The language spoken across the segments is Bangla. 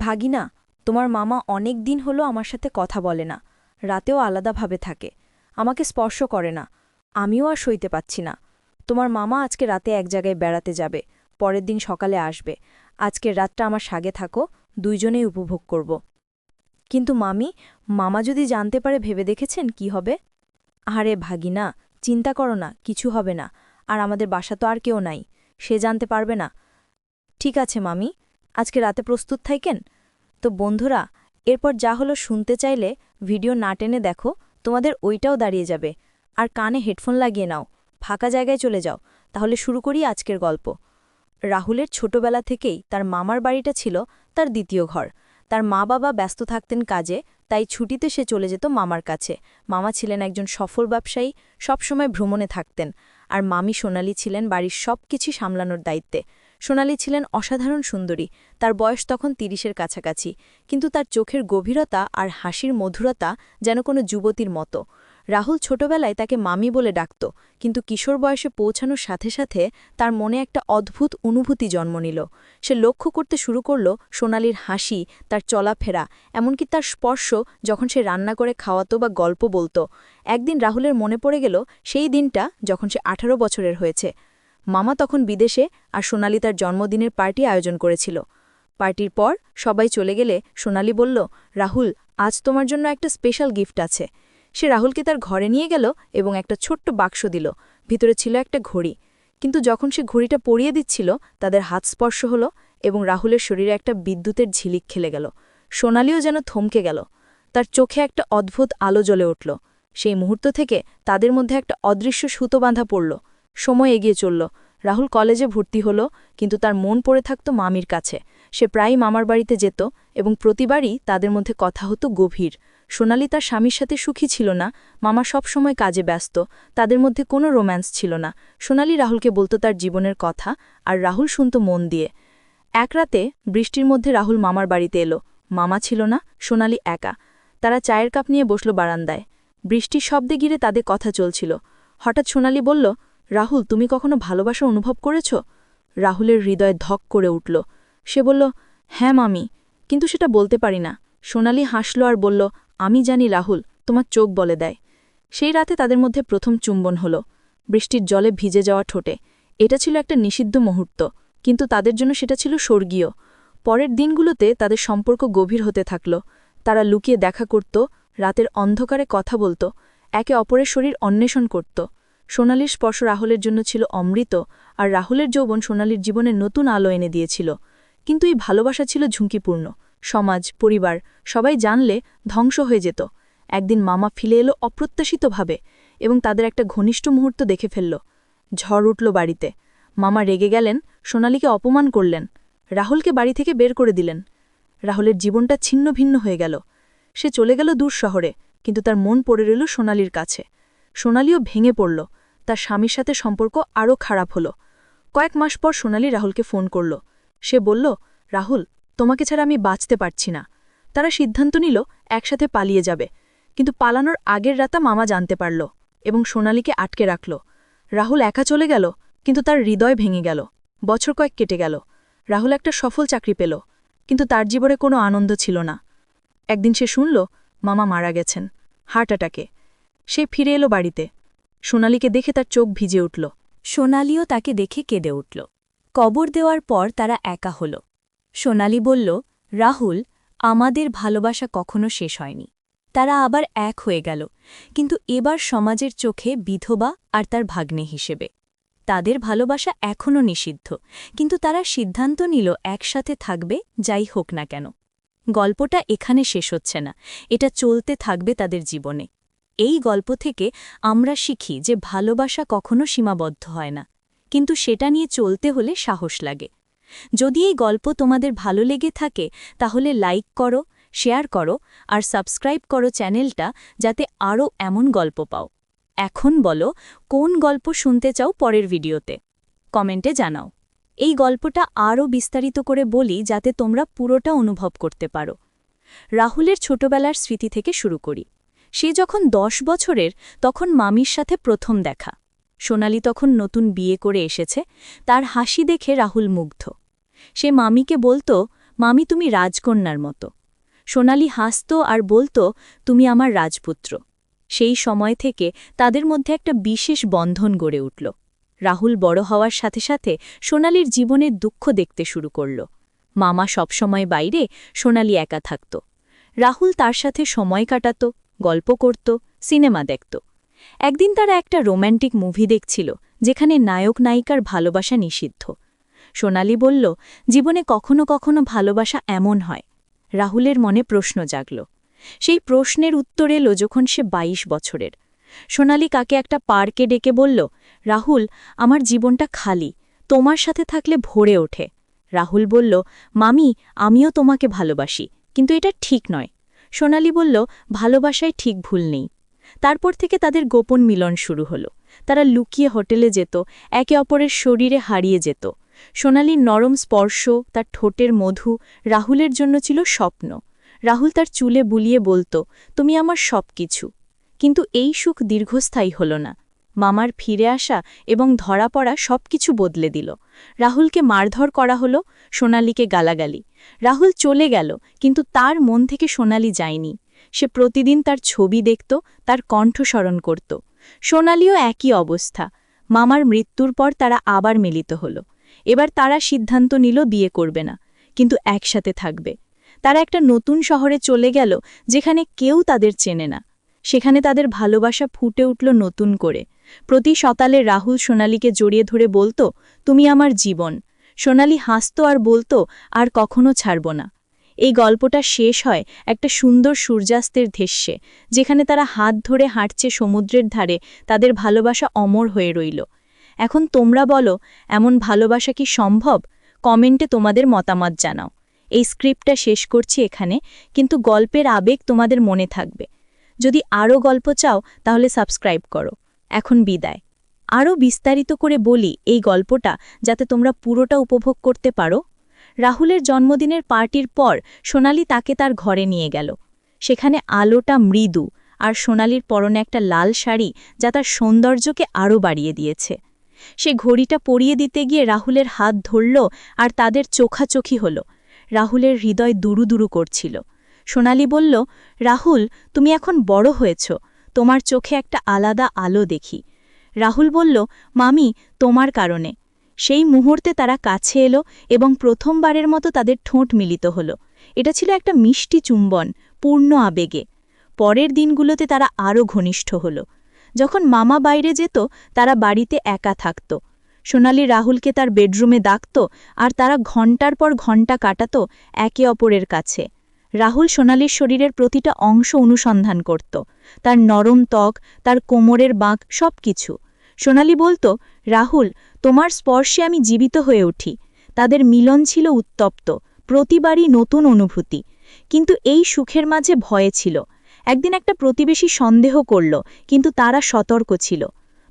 ভাগিনা, তোমার মামা অনেক দিন হলো আমার সাথে কথা বলে না, রাতেও আলাদাভাবে থাকে, আমাকে স্পর্শ করে না, আমিও আর সইতে পাচ্ছি না। তোমার মামা আজকে রাতে এক জায়গায় বেড়াতে যাবে, পরের দিন সকালে আসবে। আজকের রাতটা আমার সাগে থাকো, দুইজনেই উপভোগ করব। কিন্তু মামি, মামা যদি জানতে পারে ভেবে দেখেছেন কি হবে? আরে ভাগিনা, চিন্তা করো না, কিছু হবে না। আর আমাদের বাসা তো আর কেউ নাই, সে জানতে পারবে না। ঠিক আছে মামি, আজকে রাতে প্রস্তুত থাকেন। তো বন্ধুরা, এরপর যা হলো শুনতে চাইলে ভিডিও না টেনে দেখো, তোমাদের ওইটাও দাঁড়িয়ে যাবে। আর কানে হেডফোন লাগিয়ে নাও, ফাঁকা জায়গায় চলে যাও। তাহলে শুরু করি আজকের গল্প। রাহুলের ছোটবেলা থেকেই তার মামার বাড়িটা ছিল তার দ্বিতীয় ঘর। তার মা বাবা ব্যস্ত থাকতেন কাজে, তাই ছুটিতে সে চলে যেত মামার কাছে। মামা ছিলেন একজন সফল ব্যবসায়ী, সবসময় ভ্রমণে থাকতেন। আর মামি সোনালি ছিলেন বাড়ির সব কিছু সামলানোর দায়িত্বে। সোনালি ছিলেন অসাধারণ সুন্দরী, তার বয়স তখন ৩০-এর কাছাকাছি, কিন্তু তার চোখের গভীরতা আর হাসির মধুরতা যেন কোনো যুবতীর মতো। রাহুল ছোটবেলায় তাকে মামি বলে ডাকত, কিন্তু কিশোর বয়সে পৌঁছানোর সাথে সাথে তার মনে একটা অদ্ভুত অনুভূতি জন্ম নিল। সে লক্ষ্য করতে শুরু করল সোনালির হাসি, তার চলাফেরা, এমনকি তার স্পর্শ যখন সে রান্না করে খাওয়াতো বা গল্প বলতো। একদিন রাহুলের মনে পড়ে গেল সেই দিনটা যখন সে ১৮ বছরের হয়েছে। মামা তখন বিদেশে, আর সোনালি তার জন্মদিনের পার্টি আয়োজন করেছিল। পার্টির পর সবাই চলে গেলে সোনালি বলল, রাহুল, আজ তোমার জন্য একটা স্পেশাল গিফট আছে। সে রাহুলকে তার ঘরে নিয়ে গেল এবং একটা ছোট্ট বাক্স দিল। ভিতরে ছিল একটা ঘড়ি। কিন্তু যখন সে ঘড়িটা পরিয়ে দিচ্ছিল, তাদের হাত স্পর্শ হলো এবং রাহুলের শরীরে একটা বিদ্যুতের ঝিলিক খেলে গেল। সোনালিও যেন থমকে গেল, তার চোখে একটা অদ্ভুত আলো জ্বলে উঠল। সেই মুহূর্ত থেকে তাদের মধ্যে একটা অদৃশ্য সুতো বাঁধা পড়ল। সময় এগিয়ে চলল। রাহুল কলেজে ভর্তি হল, কিন্তু তার মন পড়ে থাকত মামির কাছে। সে প্রায়ই মামার বাড়িতে যেত এবং প্রতিবারই তাদের মধ্যে কথা হতো গভীর। সোনালি তার স্বামীর সাথে সুখী ছিল না, মামা সব সময় কাজে ব্যস্ত, তাদের মধ্যে কোনো রোম্যান্স ছিল না। সোনালি রাহুলকে বলতো তার জীবনের কথা, আর রাহুল শুনত মন দিয়ে। এক রাতে বৃষ্টির মধ্যে রাহুল মামার বাড়িতে এলো। মামা ছিল না, সোনালি একা। তারা চায়ের কাপ নিয়ে বসল বারান্দায়। বৃষ্টির শব্দে ঘিরে তাদের কথা চলছিল। হঠাৎ সোনালি বলল, রাহুল, তুমি কখনো ভালোবাসা অনুভব করেছ? রাহুলের হৃদয় ধক করে উঠল। সে বলল, হ্যাঁ মামি, কিন্তু সেটা বলতে পারি না। সোনালি হাসল আর বলল, আমি জানি রাহুল, তোমার চোখ বলে দেয়। সেই রাতে তাদের মধ্যে প্রথম চুম্বন হল, বৃষ্টির জলে ভিজে যাওয়া ঠোঁটে। এটা ছিল একটা নিষিদ্ধ মুহূর্ত, কিন্তু তাদের জন্য সেটা ছিল স্বর্গীয়। পরের দিনগুলোতে তাদের সম্পর্ক গভীর হতে থাকল। তারা লুকিয়ে দেখা করত, রাতের অন্ধকারে কথা বলত, একে অপরের শরীর অন্বেষণ করত। সোনালির স্পর্শ রাহুলের জন্য ছিল অমৃত, আর রাহুলের যৌবন সোনালির জীবনে নতুন আলো এনে দিয়েছিল। কিন্তু এই ভালোবাসা ছিল ঝুঁকিপূর্ণ। সমাজ, পরিবার সবাই জানলে ধ্বংস হয়ে যেত। একদিন মামা ফিরে এলো অপ্রত্যাশিতভাবে এবং তাদের একটা ঘনিষ্ঠ মুহূর্ত দেখে ফেলল। ঝড় উঠল বাড়িতে। মামা রেগে গেলেন, সোনালিকে অপমান করলেন, রাহুলকে বাড়ি থেকে বের করে দিলেন। রাহুলের জীবনটা ছিন্ন ভিন্ন হয়ে গেল। সে চলে গেল দূর শহরে, কিন্তু তার মন পড়ে রইল সোনালির কাছে। সোনালিও ভেঙে পড়ল, তার স্বামীর সাথে সম্পর্ক আরও খারাপ হল। কয়েক মাস পর সোনালি রাহুলকে ফোন করল। সে বলল, রাহুল, তোমাকে ছাড়া আমি বাঁচতে পারছি না। তারা সিদ্ধান্ত নিল একসাথে পালিয়ে যাবে, কিন্তু পালানোর আগের রাতা মামা জানতে পারল এবং সোনালিকে আটকে রাখল। রাহুল একা চলে গেল, কিন্তু তার হৃদয় ভেঙে গেল। বছর কয়েক কেটে গেল। রাহুল একটা সফল চাকরি পেল, কিন্তু তার জীবনে কোনো আনন্দ ছিল না। একদিন সে শুনল মামা মারা গেছেন, হার্ট অ্যাটাকে। সে ফিরে এলো বাড়িতে। সোনালিকে দেখে তার চোখ ভিজে উঠল। সোনালিও তাকে দেখে কেঁদে উঠল। কবর দেওয়ার পর তারা একা হল। সোনালি বলল, রাহুল, আমাদের ভালোবাসা কখনো শেষ হয়নি। তারা আবার এক হয়ে গেল, কিন্তু এবার সমাজের চোখে বিধবা আর তার ভাগ্নে হিসেবে। তাদের ভালোবাসা এখনও নিষিদ্ধ, কিন্তু তারা সিদ্ধান্ত নিল একসাথে থাকবে, যাই হোক না কেন। গল্পটা এখানে শেষ হচ্ছে না, এটা চলতে থাকবে তাদের জীবনে। এই গল্প থেকে আমরা শিখি যে ভালোবাসা কখনো সীমাবদ্ধ হয় না, কিন্তু সেটা নিয়ে চলতে হলে সাহস লাগে। যদি এই গল্প তোমাদের ভালো লেগে থাকে, তাহলে লাইক করো, শেয়ার করো আর সাবস্ক্রাইব করো চ্যানেলটা, যাতে আরও এমন গল্প পাও। এখন বলো, কোন গল্প শুনতে চাও পরের ভিডিওতে? কমেন্টে জানাও। এই গল্পটা আরও বিস্তারিত করে বলি, যাতে তোমরা পুরোটা অনুভব করতে পারো। রাহুলের ছোটবেলার স্মৃতি থেকে শুরু করি। সে যখন ১০ বছরের, তখন মামির সাথে প্রথম দেখা। সোনালি তখন নতুন বিয়ে করে এসেছে, তার হাসি দেখে রাহুল মুগ্ধ। সে মামিকে বলতো, মামি তুমি রাজকন্যার মতো। সোনালি হাসত আর বলত, তুমি আমার রাজপুত্র। সেই সময় থেকে তাদের মধ্যে একটা বিশেষ বন্ধন গড়ে উঠল। রাহুল বড় হওয়ার সাথে সাথে সোনালির জীবনের দুঃখ দেখতে শুরু করল। মামা সবসময় বাইরে, সোনালি একা থাকত। রাহুল তার সাথে সময় কাটাত, গল্প করত, সিনেমা দেখত। একদিন তারা একটা রোম্যান্টিক মুভি দেখছিল, যেখানে নায়ক নায়িকার ভালোবাসা নিষিদ্ধ। সোনালি বলল, জীবনে কখনো কখনো ভালোবাসা এমন হয়। রাহুলের মনে প্রশ্ন জাগল। সেই প্রশ্নের উত্তর এলো যখন সে ২২ বছরের। সোনালি কাকে একটা পার্কে ডেকে বলল, রাহুল, আমার জীবনটা খালি, তোমার সাথে থাকলে ভরে ওঠে। রাহুল বলল, মামি, আমিও তোমাকে ভালোবাসি, কিন্তু এটা ঠিক নয়। সোনালি বলল, ভালোবাসায় ঠিক ভুল নেই। তারপর থেকে তাদের গোপন মিলন শুরু হলো। তারা লুকিয়ে হোটেলে যেত, একে অপরের শরীরে হারিয়ে যেত। সোনালির নরম স্পর্শ, তার ঠোঁটের মধু রাহুলের জন্য ছিল স্বপ্ন। রাহুল তার চুলে বুলিয়ে বলত, তুমি আমার সব কিছু। কিন্তু এই সুখ দীর্ঘস্থায়ী হল না। মামার ফিরে আসা এবং ধরা পড়া সবকিছু বদলে দিল। রাহুলকে মারধর করা হলো, সোনালিকে গালাগালি। রাহুল চলে গেল, কিন্তু তার মন থেকে সোনালি যায়নি। সে প্রতিদিন তার ছবি দেখত, তার কণ্ঠ স্মরণ করত। সোনালিও একই অবস্থা। মামার মৃত্যুর পর তারা আবার মিলিত হল। এবার তারা সিদ্ধান্ত নিল বিয়ে করবে না, কিন্তু একসাথে থাকবে। তারা একটা নতুন শহরে চলে গেল, যেখানে কেউ তাদের চেনে না। সেখানে তাদের ভালোবাসা ফুটে উঠল নতুন করে। প্রতি সকালে রাহুল সোনালিকে জড়িয়ে ধরে বলত, তুমি আমার জীবন। সোনালি হাসত আর বলত, আর কখনো ছাড়ব না। এই গল্পটা শেষ হয় একটা সুন্দর সূর্যাস্তের দৃশ্যে, যেখানে তারা হাত ধরে হাঁটছে সমুদ্রের ধারে। তাদের ভালোবাসা অমর হয়ে রইল। এখন তোমরা বলো, এমন ভালোবাসা কি সম্ভব? কমেন্টে তোমাদের মতামত জানাও। এই স্ক্রিপ্টটা শেষ করছি এখানে, কিন্তু গল্পের আবেগ তোমাদের মনে থাকবে। যদি আরও গল্প চাও তাহলে সাবস্ক্রাইব করো। এখন বিদায়। আরও বিস্তারিত করে বলি এই গল্পটা, যাতে তোমরা পুরোটা উপভোগ করতে পারো। রাহুলের জন্মদিনের পার্টির পর সোনালি তাকে তার ঘরে নিয়ে গেল। সেখানে আলোটা মৃদু, আর সোনালির পরনে একটা লাল শাড়ি, যা তার সৌন্দর্যকে আরও বাড়িয়ে দিয়েছে। সে ঘড়িটা পরিয়ে দিতে গিয়ে রাহুলের হাত ধরল, আর তাদের চোখাচোখি হল। রাহুলের হৃদয় দুরু দুরু করছিল। সোনালি বলল, রাহুল, তুমি এখন বড় হয়েছ, তোমার চোখে একটা আলাদা আলো দেখি। রাহুল বলল, মামি, তোমার কারণে। সেই মুহূর্তে তারা কাছে এলো এবং প্রথমবারের মতো তাদের ঠোঁট মিলিত হল। এটা ছিল একটা মিষ্টি চুম্বন, পূর্ণ আবেগে। পরের দিনগুলোতে তারা আরও ঘনিষ্ঠ হল। যখন মামা বাইরে যেত, তারা বাড়িতে একা থাকত। সোনালি রাহুলকে তার বেডরুমে ডাকত, আর তারা ঘণ্টার পর ঘণ্টা কাটাত একে অপরের কাছে। রাহুল সোনালির শরীরের প্রতিটা অংশ অনুসন্ধান করত, তার নরম ত্বক, তার কোমরের বাঁক, সব কিছু। সোনালি বলত, রাহুল, তোমার স্পর্শে আমি জীবিত হয়ে উঠি। তাদের মিলন ছিল উত্তপ্ত, প্রতিবারই নতুন অনুভূতি। কিন্তু এই সুখের মাঝে ভয় ছিল। একদিন একটা প্রতিবেশী সন্দেহ করল, কিন্তু তারা সতর্ক ছিল।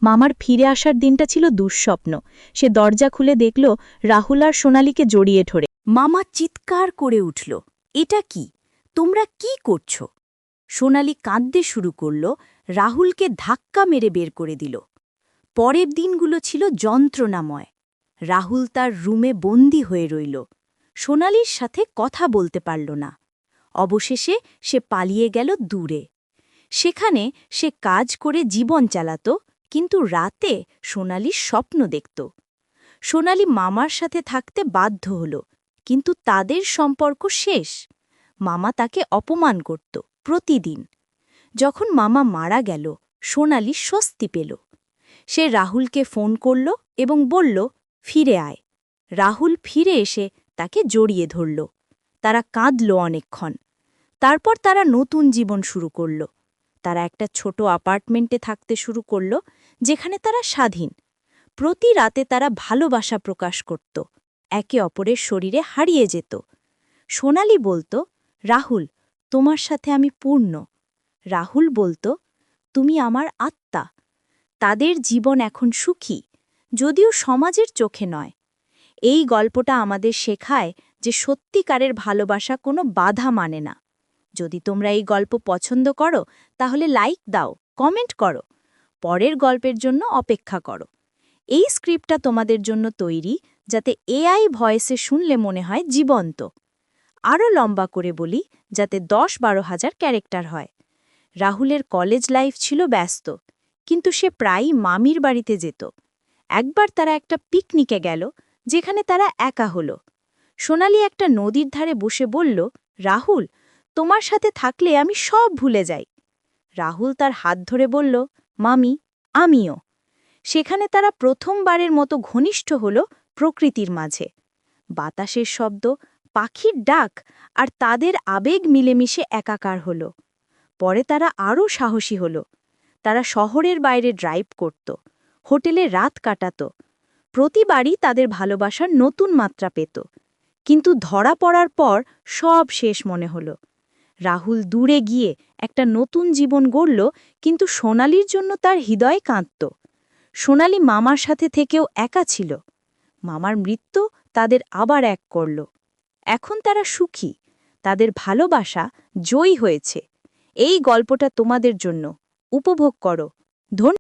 মামার ফিরে আসার দিনটা ছিল দুঃস্বপ্ন। সে দরজা খুলে দেখল রাহুল আর সোনালিকে জড়িয়ে ধরে। মামা চিৎকার করে উঠল, এটা কি? তোমরা কি করছ? সোনালি কাঁদতে শুরু করল, রাহুলকে ধাক্কা মেরে বের করে দিল। পরের দিনগুলো ছিল যন্ত্রণাময়। রাহুল তার রুমে বন্দী হয়ে রইল। সোনালির সাথে কথা বলতে পারল না। অবশেষে সে পালিয়ে গেল দূরে। সেখানে সে কাজ করে জীবন চালাত, কিন্তু রাতে সোনালি স্বপ্ন দেখত। সোনালি মামার সাথে থাকতে বাধ্য হল, কিন্তু তাদের সম্পর্ক শেষ। মামা তাকে অপমান করত প্রতিদিন। যখন মামা মারা গেল, সোনালি স্বস্তি পেল। সে রাহুলকে ফোন করল এবং বলল, ফিরে আয়। রাহুল ফিরে এসে তাকে জড়িয়ে ধরল। তারা কাঁদল অনেকক্ষণ। তারপর তারা নতুন জীবন শুরু করল। তারা একটা ছোট অ্যাপার্টমেন্টে থাকতে শুরু করল, যেখানে তারা স্বাধীন। প্রতি রাতে তারা ভালোবাসা প্রকাশ করত, একে অপরের শরীরে হারিয়ে যেত। সোনালি বলত, রাহুল, তোমার সাথে আমি পূর্ণ। রাহুল বলত, তুমি আমার আত্মা। তাদের জীবন এখন সুখী, যদিও সমাজের চোখে নয়। এই গল্পটা আমাদের শেখায় যে সত্যিকারের ভালোবাসা কোনো বাধা মানে না। যদি তোমরা এই গল্প পছন্দ করো, তাহলে লাইক দাও, কমেন্ট করো। পরের গল্পের জন্য অপেক্ষা করো। এই স্ক্রিপ্টটা তোমাদের জন্য তৈরি, যাতে এআই ভয়েসে শুনলে মনে হয় জীবন্ত। আরও লম্বা করে বলি, যাতে 10-12 হাজার ক্যারেক্টার হয়। রাহুলের কলেজ লাইফ ছিল ব্যস্ত, কিন্তু সে প্রায়ই মামির বাড়িতে যেত। একবার তারা একটা পিকনিকে গেল, যেখানে তারা একা হলো। সোনালি একটা নদীর ধারে বসে বলল, রাহুল, তোমার সাথে থাকলে আমি সব ভুলে যাই। রাহুল তার হাত ধরে বলল, মামি, আমিও। সেখানে তারা প্রথমবারের মতো ঘনিষ্ঠ হল প্রকৃতির মাঝে। বাতাসের শব্দ, পাখির ডাক আর তাদের আবেগ মিলেমিশে একাকার হল। পরে তারা আরও সাহসী হল। তারা শহরের বাইরে ড্রাইভ করত, হোটেলে রাত কাটাত। প্রতিবারই তাদের ভালোবাসার নতুন মাত্রা পেত। কিন্তু ধরা পড়ার পর সব শেষ মনে হল। রাহুল দূরে গিয়ে একটা নতুন জীবন গড়ল, কিন্তু সোনালির জন্য তার হৃদয় কাঁদত। সোনালি মামার সাথে থেকেও একা ছিল। মামার মৃত্যু তাদের আবার এক করল। এখন তারা সুখী, তাদের ভালোবাসা জয়ী হয়েছে। এই গল্পটা তোমাদের জন্য। উপভোগ করো। ধন্যবাদ।